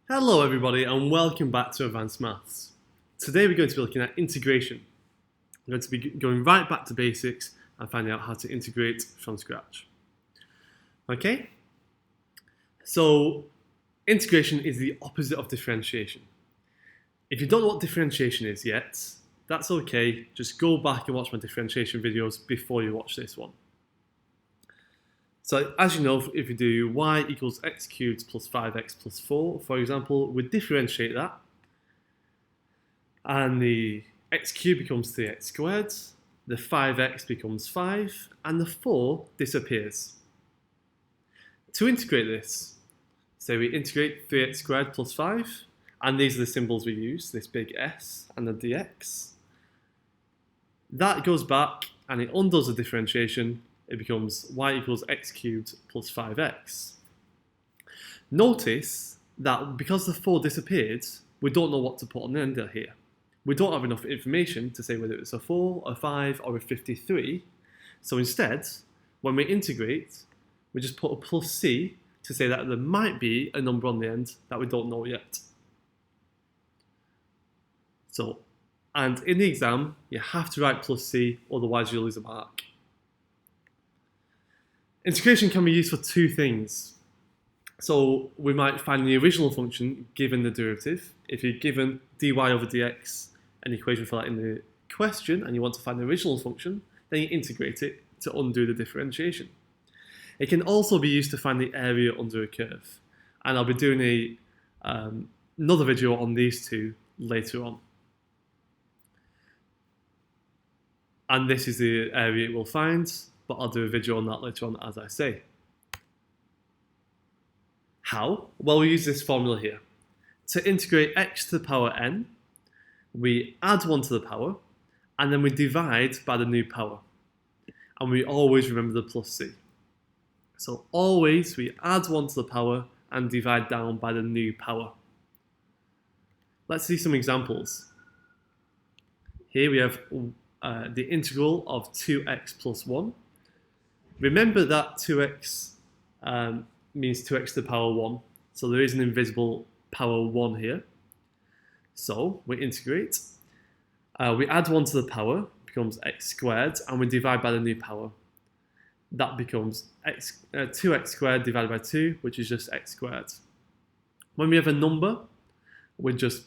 Hello everybody and welcome back to Advanced Maths. Today we're going to be looking at integration. We're going to be going right back to basics and finding out how to integrate from scratch. Okay? So integration is the opposite of differentiation. If you don't know what differentiation is yet, that's okay. Just go back and watch my differentiation videos before you watch this one. So as you know, if you do y equals x cubed plus 5x plus 4, for example, we differentiate that. And the x cubed becomes 3x squared, the 5x becomes 5, and the 4 disappears. To integrate this, say we integrate 3x squared plus 5, and these are the symbols we use, this big S and the dx. That goes back and it undoes the differentiation. It becomes y equals x cubed plus 5x. Notice that because the 4 disappeared, we don't know what to put on the end here. We don't have enough information to say whether it's a 4, a 5, or a 53. So instead, when we integrate, we just put a plus c to say that there might be a number on the end that we don't know yet. So, and in the exam, you have to write plus c, otherwise you'll lose a mark. Integration can be used for two things. So we might find the original function given the derivative. If you're given dy over dx, an equation for that in the question, and you want to find the original function, then you integrate it to undo the differentiation. It can also be used to find the area under a curve. And I'll be doing another video on these two later on. And this is the area it will find, but I'll do a video on that later on, as I say. How? Well, we use this formula here. To integrate x to the power n, we add 1 to the power, and then we divide by the new power. And we always remember the plus c. So always we add 1 to the power and divide down by the new power. Let's see some examples. Here we have the integral of 2x plus 1. Remember that 2x means 2x to the power 1. So there is an invisible power 1 here. So we integrate. We add 1 to the power, becomes x squared, and we divide by the new power. That becomes 2x squared divided by 2, which is just x squared. When we have a number, we just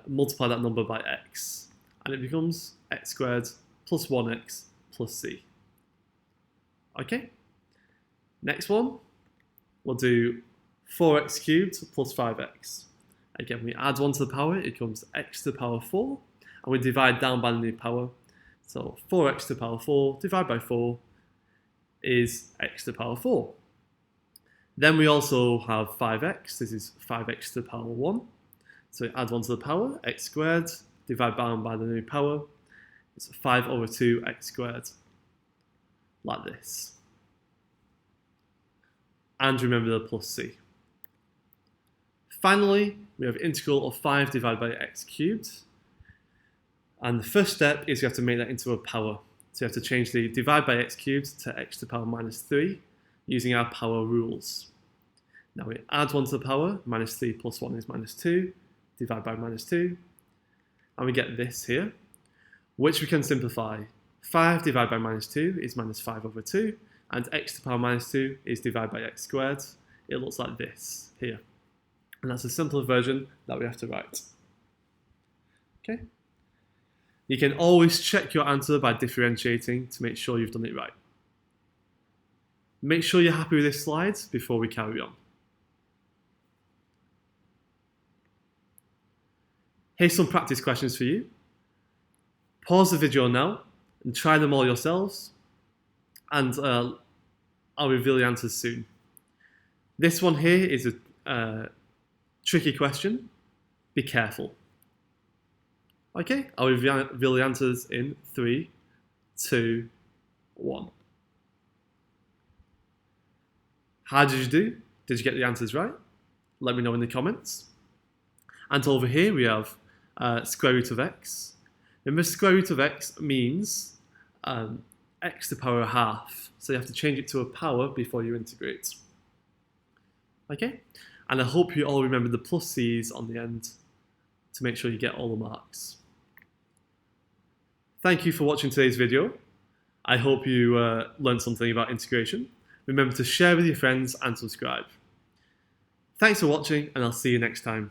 multiply that number by x, and it becomes x squared plus 1x plus c. Okay, next one, we'll do 4x cubed plus 5x. Again, we add 1 to the power, it becomes x to the power 4, and we divide down by the new power. So 4x to the power 4 divided by 4 is x to the power 4. Then we also have 5x, this is 5x to the power 1. So we add 1 to the power, x squared, divide down by the new power, it's 5 over 2 x squared. Like this. And remember the plus c. Finally, we have integral of 5 divided by x cubed. And the first step is you have to make that into a power. So you have to change the divide by x cubed to x to the power minus 3 using our power rules. Now we add 1 to the power, minus 3 plus 1 is minus 2, divide by minus 2, and we get this here, which we can simplify. 5 divided by minus 2 is minus 5 over 2, and x to the power minus 2 is divided by x squared. It looks like this here. And that's a simpler version that we have to write. Okay? You can always check your answer by differentiating to make sure you've done it right. Make sure you're happy with this slide before we carry on. Here's some practice questions for you. Pause the video now and try them all yourselves, and I'll reveal the answers soon. This one here is a tricky question. Be careful. Okay, I'll reveal the answers in 3, 2, 1. How did you do? Did you get the answers right? Let me know in the comments. And over here we have square root of x. Remember, square root of x means x to the power half. So you have to change it to a power before you integrate. Okay? And I hope you all remember the plus C's on the end to make sure you get all the marks. Thank you for watching today's video. I hope you learned something about integration. Remember to share with your friends and subscribe. Thanks for watching, and I'll see you next time.